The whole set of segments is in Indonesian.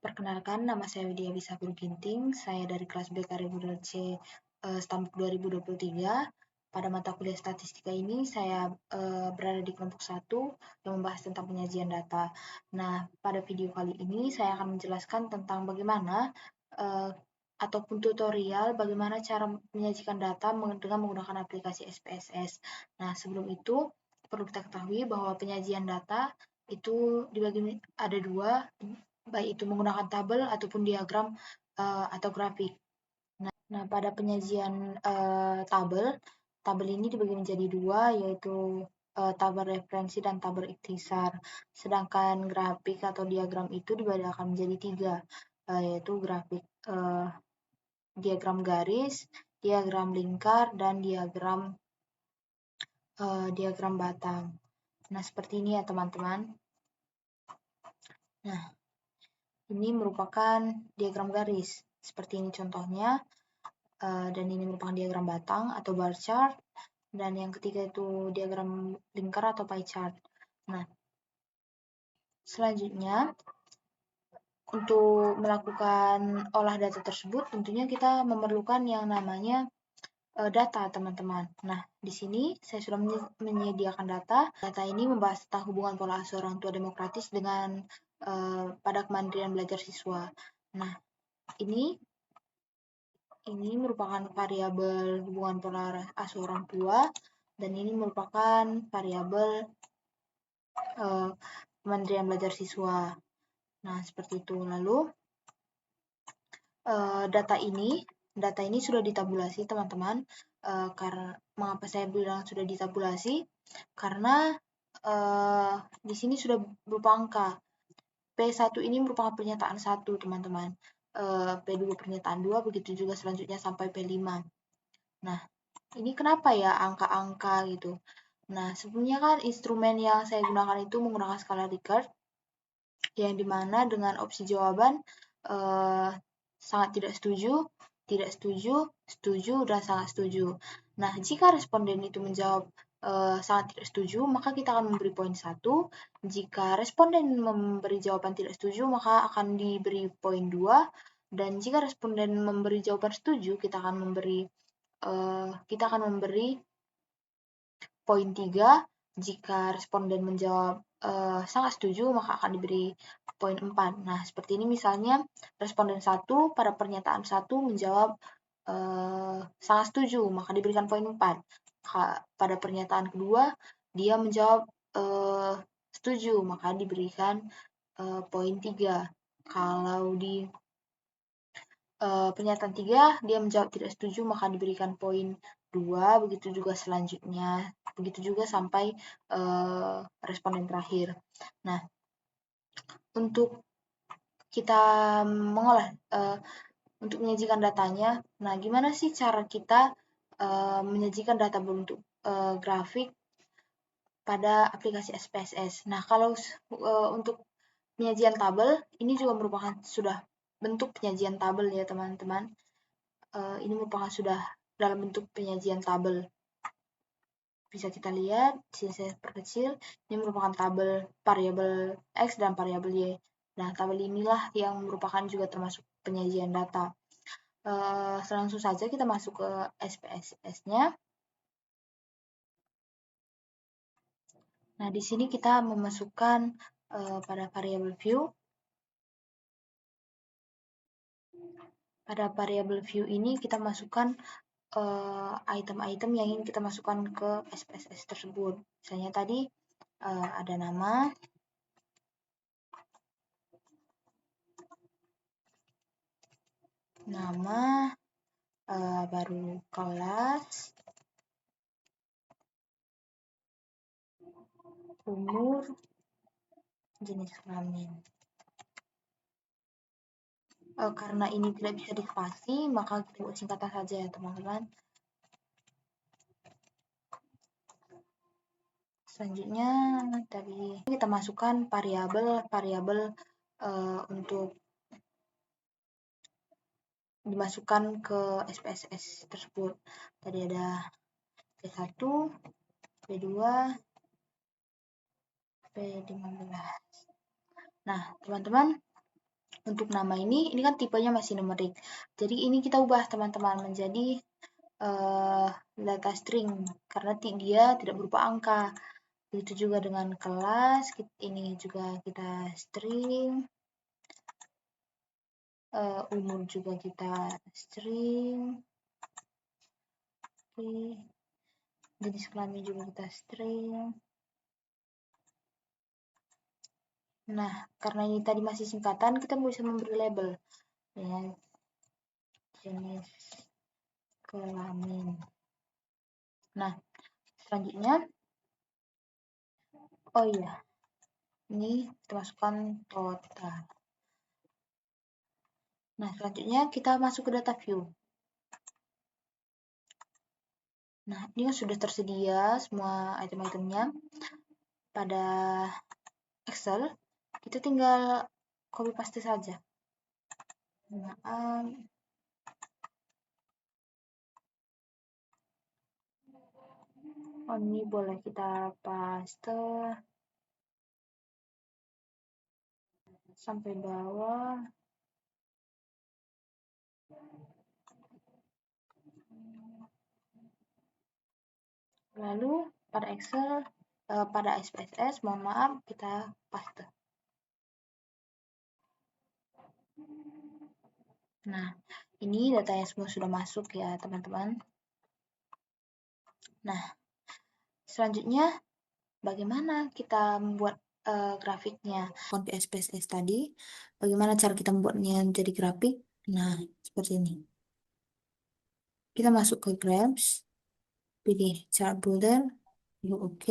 Perkenalkan, nama saya Widya Bisakuru Ginting. Saya dari kelas B Reguler C Stambuk 2023. Pada mata kuliah statistika ini, saya berada di kelompok 1 yang membahas tentang penyajian data. Nah, pada video kali ini saya akan menjelaskan tentang bagaimana ataupun tutorial bagaimana cara menyajikan data dengan menggunakan aplikasi SPSS. Nah, sebelum itu perlu kita ketahui bahwa penyajian data itu dibagi ada dua, baik itu menggunakan tabel ataupun diagram atau grafik. Nah, pada penyajian tabel ini dibagi menjadi dua, yaitu tabel referensi dan tabel ikhtisar. Sedangkan grafik atau diagram itu dibedakan menjadi tiga, yaitu grafik diagram garis, diagram lingkar, dan diagram batang. Nah, seperti ini ya teman-teman. Nah, ini merupakan diagram garis. Seperti ini contohnya. Dan ini merupakan diagram batang atau bar chart. Dan yang ketiga itu diagram lingkar atau pie chart. Nah, selanjutnya untuk melakukan olah data tersebut tentunya kita memerlukan yang namanya data, teman-teman. Nah, di sini saya sudah menyediakan data. Data ini membahas tentang hubungan pola asuh orang tua demokratis dengan pada kemandirian belajar siswa. Nah, ini merupakan variabel hubungan pola asuh orang tua, dan ini merupakan variabel kemandirian belajar siswa. Nah, seperti itu. Lalu, data ini sudah ditabulasi, teman-teman. Karena mengapa saya bilang sudah ditabulasi? Karena di sini sudah berupa angka. P1 ini merupakan pernyataan 1, teman-teman. P2 pernyataan 2, begitu juga selanjutnya sampai P5. Nah, ini kenapa ya angka-angka gitu? Nah, sebelumnya kan instrumen yang saya gunakan itu menggunakan skala Likert, yang dimana dengan opsi jawaban sangat tidak setuju, setuju, dan sangat setuju. Nah, jika responden itu menjawab sangat tidak setuju, maka kita akan memberi poin 1. Jika responden memberi jawaban tidak setuju, maka akan diberi poin 2. Dan jika responden memberi jawaban setuju, kita akan memberi poin 3. Jika responden menjawab sangat setuju, maka akan diberi poin 4. Nah, seperti ini misalnya responden 1 pada pernyataan 1 menjawab sangat setuju, maka diberikan poin 4. Pada pernyataan kedua, dia menjawab setuju, maka diberikan poin 3. Kalau di pernyataan 3, dia menjawab tidak setuju, maka diberikan poin 2, begitu juga selanjutnya, begitu juga sampai responden terakhir. Nah, untuk kita mengolah, untuk menyajikan datanya, nah gimana sih cara kita menyajikan data berbentuk grafik pada aplikasi SPSS? Nah, kalau untuk penyajian tabel, ini juga merupakan sudah bentuk penyajian tabel ya teman-teman. Ini merupakan sudah dalam bentuk penyajian tabel. Bisa kita lihat, sini saya perkecil, ini merupakan tabel variabel X dan variabel Y. Nah, tabel inilah yang merupakan juga termasuk penyajian data. Langsung saja kita masuk ke SPSS-nya. Nah, di sini kita memasukkan pada variabel view. Pada variabel view ini kita masukkan item-item yang ingin kita masukkan ke SPSS tersebut. Misalnya tadi ada nama, baru kelas, umur, jenis kelamin. Karena ini tidak bisa difasi, maka kita buat singkatan saja ya teman-teman. Selanjutnya tadi kita masukkan variabel untuk dimasukkan ke SPSS tersebut. Tadi ada P1, P2, P15. Nah, teman-teman, Untuk nama ini kan tipenya masih numerik. Jadi ini kita ubah teman-teman menjadi data string karena dia tidak berupa angka. Begitu juga dengan kelas, ini juga kita string, umur juga kita string, jenis kelamin juga kita string. Nah, karena ini tadi masih singkatan, kita bisa memberi label ya, jenis kelamin. Nah, selanjutnya, oh iya, ini kita masukkan total. Nah, selanjutnya kita masuk ke data view. Nah, ini kan sudah tersedia semua item-itemnya pada Excel. Kita tinggal copy paste saja. Nah, ini boleh kita paste sampai bawah. Lalu pada Excel, pada SPSS, mohon maaf, kita paste. Nah, ini datanya semua sudah masuk ya, teman-teman. Nah, selanjutnya bagaimana kita membuat grafiknya? Di SPSS tadi, bagaimana cara kita membuatnya menjadi grafik? Nah, seperti ini. Kita masuk ke Grabs, pilih chart builder, pilih OK,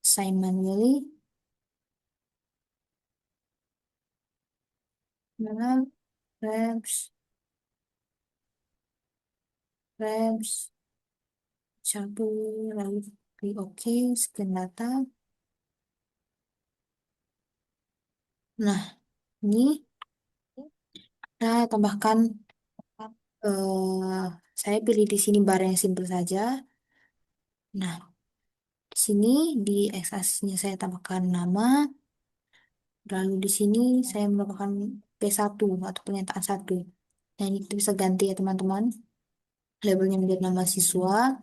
sign manually, mana Grabs, chart builder, lalu pilih OK, scan data. Nah, ini kita tambahkan, saya pilih di sini bar yang simple saja. Nah, di sini di x-axisnya saya tambahkan nama, lalu di sini saya menambahkan P1 atau pernyataan 1. Nah, ini kita bisa ganti ya teman-teman. Labelnya menjadi nama siswa,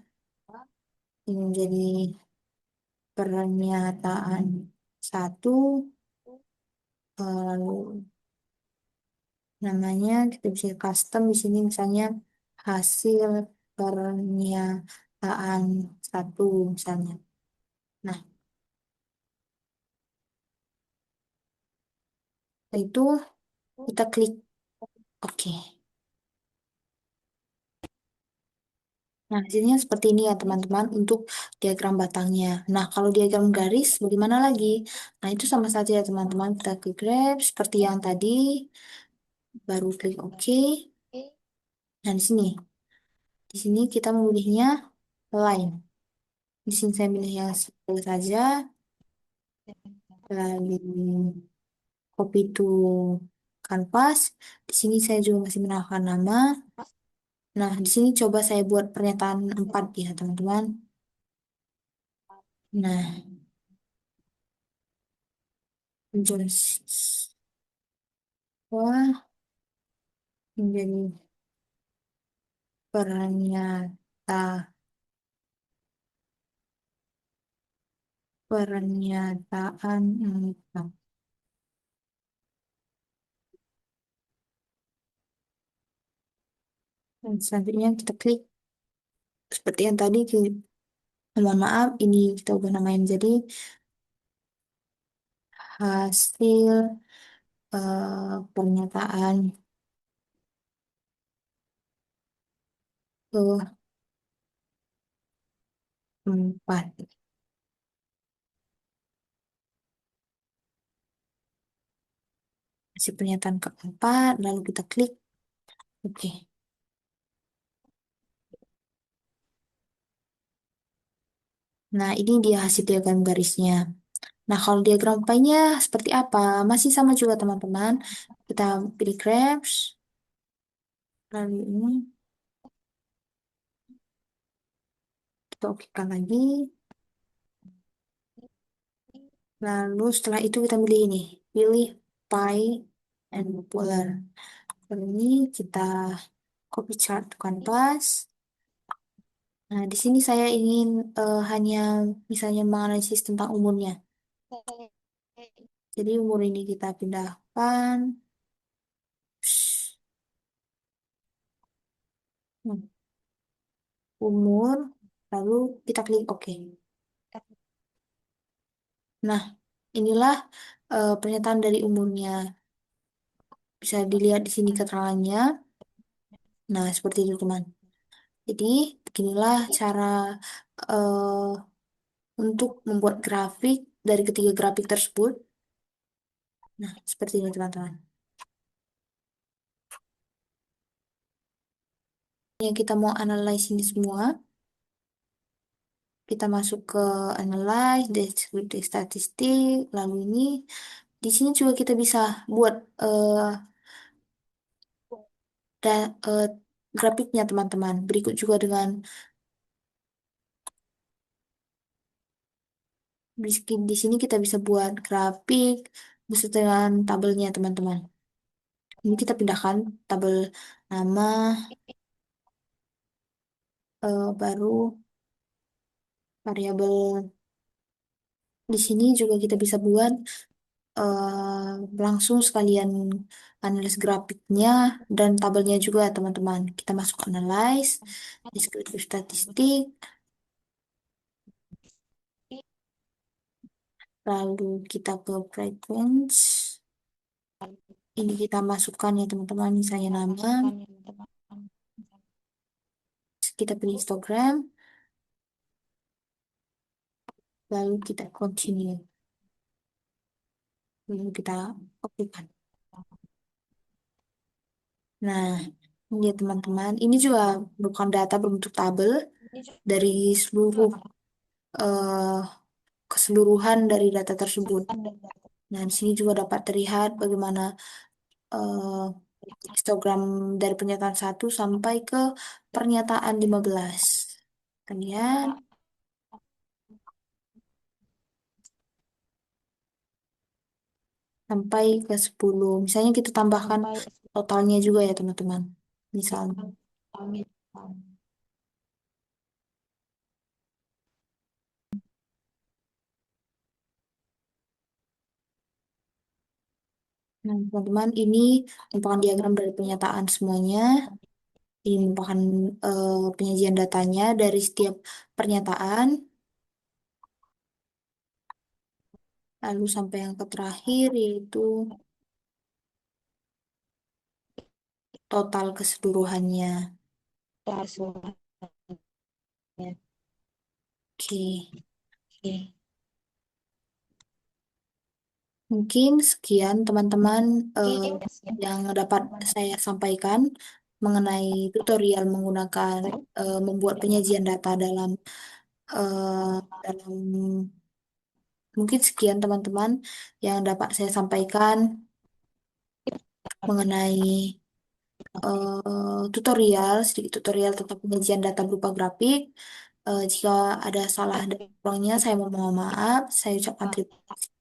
ini menjadi pernyataan 1, lalu namanya kita bisa custom di sini misalnya hasil pernyataan 1 misalnya. Nah, itu kita klik OK. Nah, hasilnya seperti ini ya teman-teman untuk diagram batangnya. Nah, kalau diagram garis bagaimana lagi? Nah, itu sama saja ya teman-teman. Kita klik grab seperti yang tadi, baru klik OK. Nah, di sini kita memilihnya line. Di sini saya pilih yang simple saja, lalu copy to canvas. Di sini saya juga masih menambahkan nama. Nah, di sini coba saya buat pernyataan 4 ya teman-teman. Nah, Jones. Wah, menjadi pernyataan pernyataan empat. Dan selanjutnya kita klik seperti yang tadi. Mohon maaf, ini kita ubah namanya menjadi hasil pernyataan keempat. Hasil pernyataan keempat, lalu kita klik oke. Nah, ini dia hasil diagram garisnya. Nah, kalau diagram pie-nya seperti apa? Masih sama juga, teman-teman. Kita pilih graph, lalu ini kita okekan lagi. Lalu setelah itu kita pilih ini, pilih pi and polar. Lalu ini kita copy chart to canvas. Nah, di sini saya ingin hanya misalnya menganalisis tentang umurnya. Jadi umur ini kita pindahkan. Hmm, umur, lalu kita klik OK. Nah, inilah pernyataan dari umurnya. Bisa dilihat di sini keterangannya. Nah, seperti itu, teman. Jadi, beginilah cara eh, untuk membuat grafik dari ketiga grafik tersebut. Nah, seperti ini, teman-teman. Yang kita mau analyze ini semua, kita masuk ke analyze, descriptive statistik, lalu ini, di sini juga kita bisa buat da- eh, grafiknya, teman-teman. Berikut juga dengan di sini kita bisa buat grafik beserta dengan tabelnya, teman-teman. Ini kita pindahkan tabel nama baru variabel. Di sini juga kita bisa buat langsung sekalian analis grafiknya dan tabelnya juga, teman-teman. Kita masuk analyze, deskriptif statistik, lalu kita ke frequency. Ini kita masukkan ya, teman-teman, misalnya nama, kita pilih histogram, lalu kita continue, lalu kita oke kan. Nah, ini ya, teman-teman, ini juga bukan data berbentuk tabel dari seluruh eh, keseluruhan dari data tersebut. Nah, di sini juga dapat terlihat bagaimana eh, histogram dari pernyataan 1 sampai ke pernyataan 15. Kemudian sampai ke 10. Misalnya kita tambahkan totalnya juga ya, teman-teman. Misalnya. Nah, teman-teman, ini merupakan diagram dari pernyataan semuanya. Ini merupakan penyajian datanya dari setiap pernyataan. Lalu sampai yang ke terakhir, yaitu total keseluruhannya. Oke. Mungkin sekian, teman-teman, yang dapat saya sampaikan mengenai tutorial menggunakan membuat penyajian data dalam mungkin sekian, teman-teman, yang dapat saya sampaikan mengenai tutorial, sedikit tutorial tentang penyajian data berupa grafik. Jika ada salah dan kurangnya, saya mohon maaf. Saya ucapkan terima kasih.